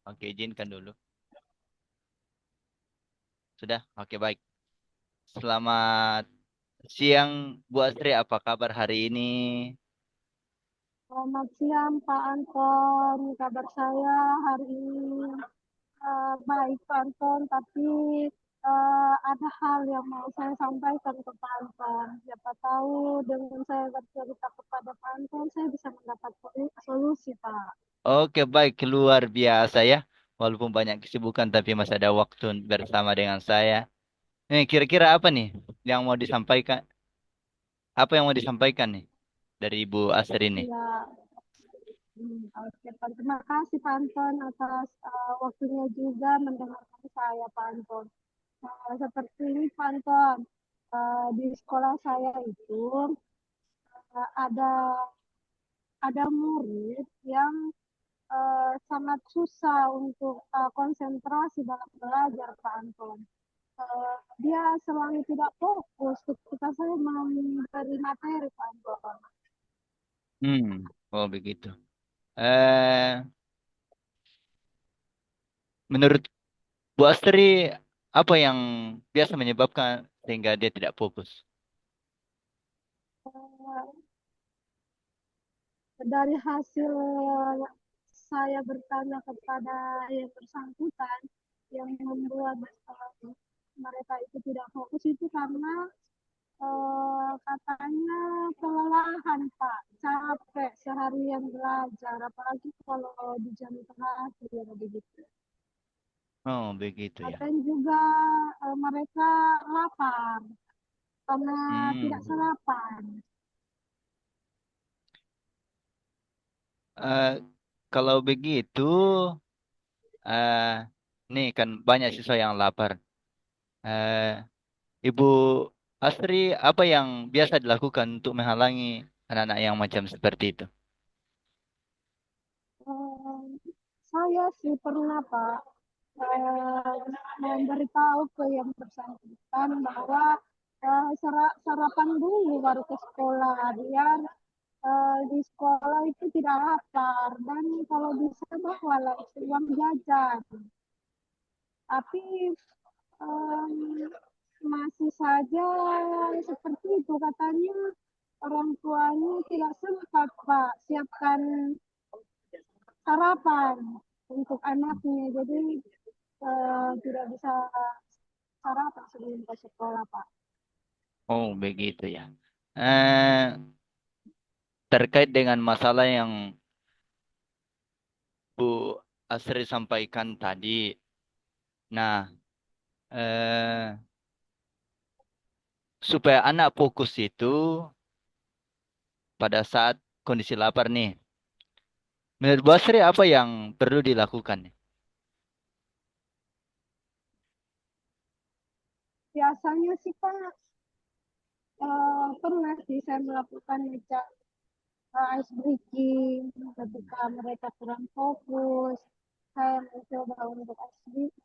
Oke, izinkan dulu. Sudah? Oke, baik. Selamat siang, Bu Astri. Apa kabar hari ini? Selamat siang Pak Anton, kabar saya hari ini baik Pak Anton, tapi ada hal yang mau saya sampaikan ke Pak Anton. Siapa tahu dengan saya bercerita kepada Pak Anton, saya bisa mendapat solusi Pak. Oke, baik. Luar biasa ya. Walaupun banyak kesibukan, tapi masih ada waktu bersama dengan saya. Kira-kira apa nih yang mau disampaikan? Apa yang mau disampaikan nih dari Ibu Astri ini? Ya, oke Pak. Terima kasih Pak Anton atas waktunya juga mendengarkan saya Pak Anton. Seperti ini Pak Anton, di sekolah saya itu ada murid yang sangat susah untuk konsentrasi dalam belajar, Pak Anton. Dia selalu tidak fokus ketika saya memberi materi, Pak Anton. Oh begitu. Eh, Menurut Bu Astri, apa yang biasa menyebabkan sehingga dia tidak fokus? Eh, dari hasil saya bertanya kepada yang bersangkutan, yang membuat mereka itu tidak fokus itu karena katanya kelelahan Pak, capek seharian belajar, apalagi kalau di jam terakhir begitu. Oh begitu ya. Katanya juga mereka lapar karena tidak Hmm. sarapan. Eh, Kalau begitu, eh, nih kan banyak siswa yang lapar. Eh, Ibu Astri, apa yang biasa dilakukan untuk menghalangi anak-anak yang macam seperti itu? Eh, saya sih pernah Pak eh, memberitahu ke yang bersangkutan bahwa sarapan dulu baru ke sekolah biar di sekolah itu tidak lapar dan kalau bisa bawalah uang jajan. Tapi em, masih saja seperti itu katanya orang tuanya tidak sempat Pak siapkan sarapan untuk anaknya jadi tidak bisa sarapan sebelum ke sekolah Pak. Oh begitu ya. Eh, Terkait dengan masalah yang Bu Astri sampaikan tadi. Nah, eh, supaya anak fokus itu pada saat kondisi lapar nih. Menurut Bu Astri apa yang perlu dilakukan nih? Biasanya sih Pak pernah sih saya melakukan macam ice breaking ketika mereka kurang fokus. Saya mencoba untuk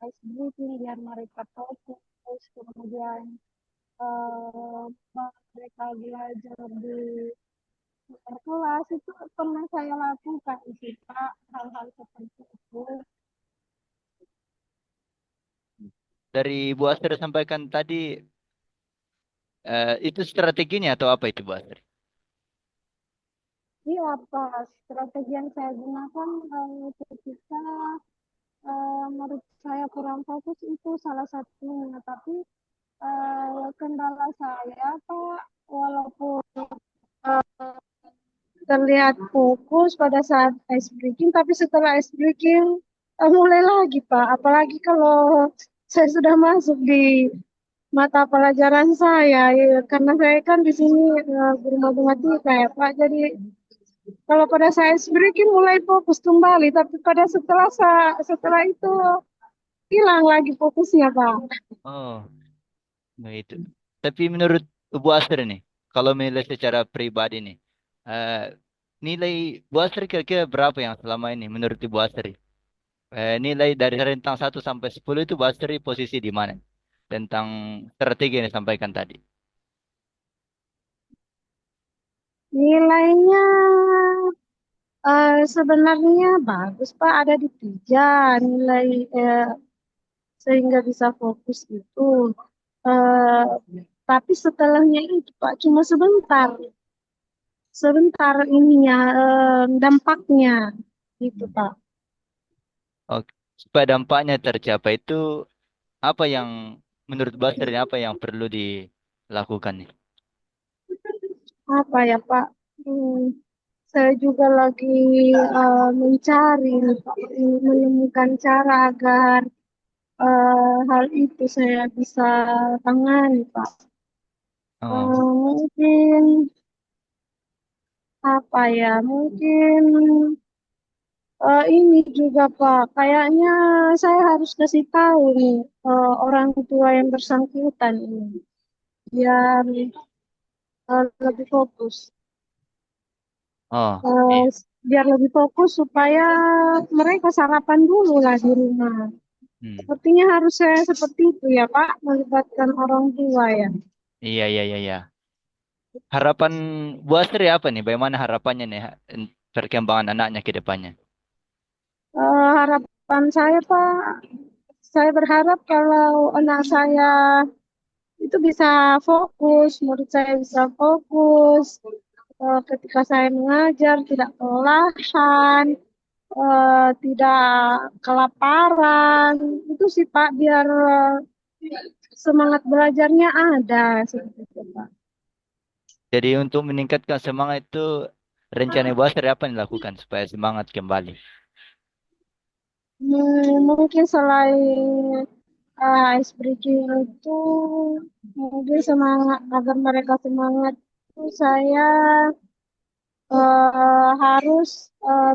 ice breaking biar mereka fokus, kemudian eh, mereka belajar di luar kelas itu pernah saya lakukan sih Pak, hal-hal seperti itu. Dari Bu Astri sampaikan tadi, itu strateginya atau apa itu Bu Astri? Iya Pak, strategi yang saya gunakan ketika menurut saya kurang fokus itu salah satunya, tapi kendala saya Pak, walaupun terlihat fokus pada saat ice breaking, tapi setelah ice breaking mulai lagi Pak. Apalagi kalau saya sudah masuk di mata pelajaran saya, ya, karena saya kan di sini guru matematika ya Pak. Jadi kalau pada saat ice breaking mulai fokus kembali, tapi pada setelah itu hilang lagi fokusnya Pak. Oh, begitu. Tapi menurut Bu Astri nih, kalau menilai secara pribadi nih, eh, nilai Bu Astri kira-kira berapa yang selama ini menurut Bu Astri? Nilai dari rentang 1 sampai 10 itu Bu Astri posisi di mana? Tentang strategi yang disampaikan tadi. Nilainya Sebenarnya bagus Pak, ada di tiga nilai sehingga bisa fokus itu. Eh, tapi setelahnya itu Pak cuma sebentar, sebentar ininya dampaknya gitu Hmm. Pak. Oke. Supaya dampaknya tercapai itu apa yang menurut Basri apa yang perlu dilakukan nih? Apa ya Pak? Hmm, saya juga lagi mencari nih, Pak, menemukan cara agar hal itu saya bisa tangani Pak. Oh, Mungkin apa ya? Mungkin ini juga Pak. Kayaknya saya harus kasih tahu nih orang tua yang bersangkutan ini biar lebih fokus. oh, Eh, iya. biar lebih fokus supaya mereka sarapan dulu lah di rumah. Hmm. Sepertinya harus saya seperti itu ya Pak, melibatkan orang tua ya. Iya, iya, iya, iya. Harapan Bu Asri apa nih? Bagaimana harapannya nih perkembangan anaknya ke depannya? Harapan saya Pak, saya berharap kalau anak saya itu bisa fokus, murid saya bisa fokus, ketika saya mengajar tidak kelelahan, tidak kelaparan, itu sih Pak, biar semangat belajarnya ada seperti itu Pak. Jadi untuk meningkatkan semangat itu rencana Bu Asri apa yang dilakukan supaya semangat kembali? Mungkin selain ice breaking itu, mungkin semangat agar mereka semangat itu saya harus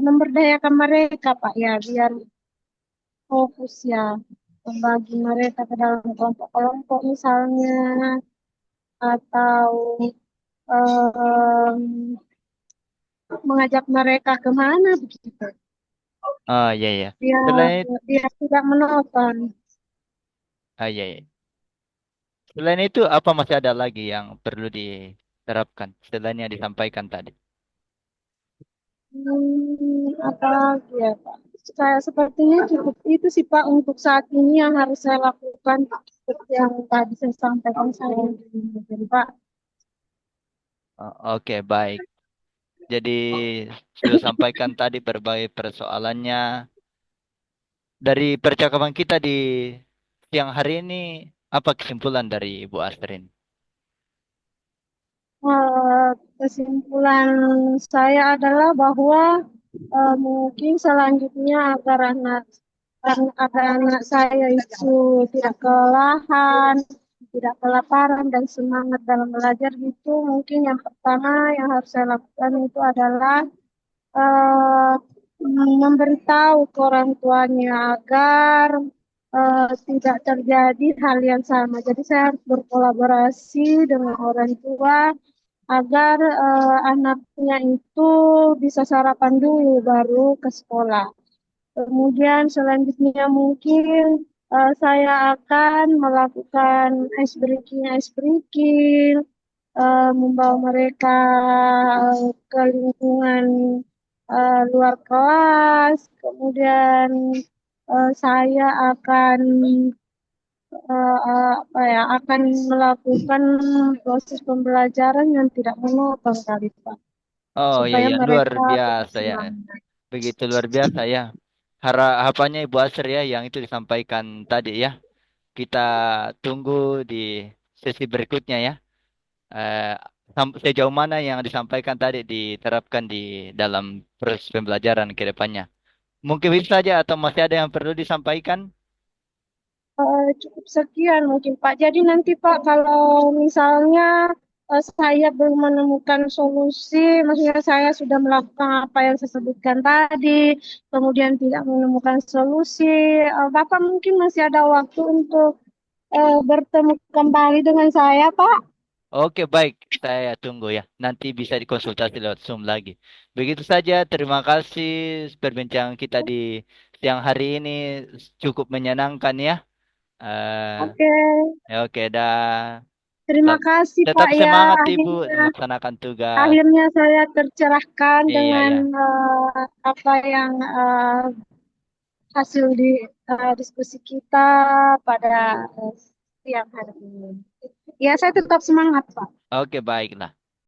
memberdayakan mereka Pak ya, biar fokus ya, membagi mereka ke dalam kelompok-kelompok misalnya, atau em, mengajak mereka kemana begitu, Oh, iya, iya. biar Selain biar tidak menonton. iya, iya. Selain itu apa masih ada lagi yang perlu diterapkan selain yang disampaikan tadi? Apa lagi ya Pak? Saya sepertinya cukup itu sih Pak untuk saat ini yang harus saya lakukan seperti yang tadi saya sampaikan saya jadi Pak. Oh, oke, baik. Jadi sudah sampaikan tadi berbagai persoalannya. Dari percakapan kita di siang hari ini, apa kesimpulan dari Ibu Astrin? Kesimpulan saya adalah bahwa mungkin selanjutnya agar anak saya itu tidak kelelahan, tidak kelaparan dan semangat dalam belajar gitu. Mungkin yang pertama yang harus saya lakukan itu adalah eh, memberitahu ke orang tuanya agar tidak terjadi hal yang sama. Jadi saya harus berkolaborasi dengan orang tua agar anaknya itu bisa sarapan dulu baru ke sekolah. Kemudian selanjutnya mungkin saya akan melakukan ice breaking, membawa mereka ke lingkungan luar kelas. Kemudian saya akan apa ya, akan melakukan proses pembelajaran yang tidak monoton kali Pak, Oh iya, supaya iya, luar mereka lebih biasa ya. semangat. Begitu luar biasa ya. Harapannya Ibu Astri ya yang itu disampaikan tadi ya. Kita tunggu di sesi berikutnya ya. Eh, sejauh mana yang disampaikan tadi diterapkan di dalam proses pembelajaran ke depannya. Mungkin itu saja atau masih ada yang perlu disampaikan? Cukup sekian mungkin Pak. Jadi nanti Pak kalau misalnya saya belum menemukan solusi, maksudnya saya sudah melakukan apa yang saya sebutkan tadi, kemudian tidak menemukan solusi, Bapak mungkin masih ada waktu untuk bertemu kembali dengan saya Pak. Oke, baik. Saya tunggu ya. Nanti bisa dikonsultasi lewat Zoom lagi. Begitu saja. Terima kasih perbincangan kita di siang hari ini cukup menyenangkan ya. Oke. Ya, oke, dah. Terima Tetap, kasih tetap Pak ya. semangat Ibu Akhirnya, melaksanakan tugas. akhirnya saya tercerahkan Iya, dengan ya. apa yang hasil di diskusi kita pada siang hari ini. Ya, saya tetap semangat, Pak. Oke, baiklah.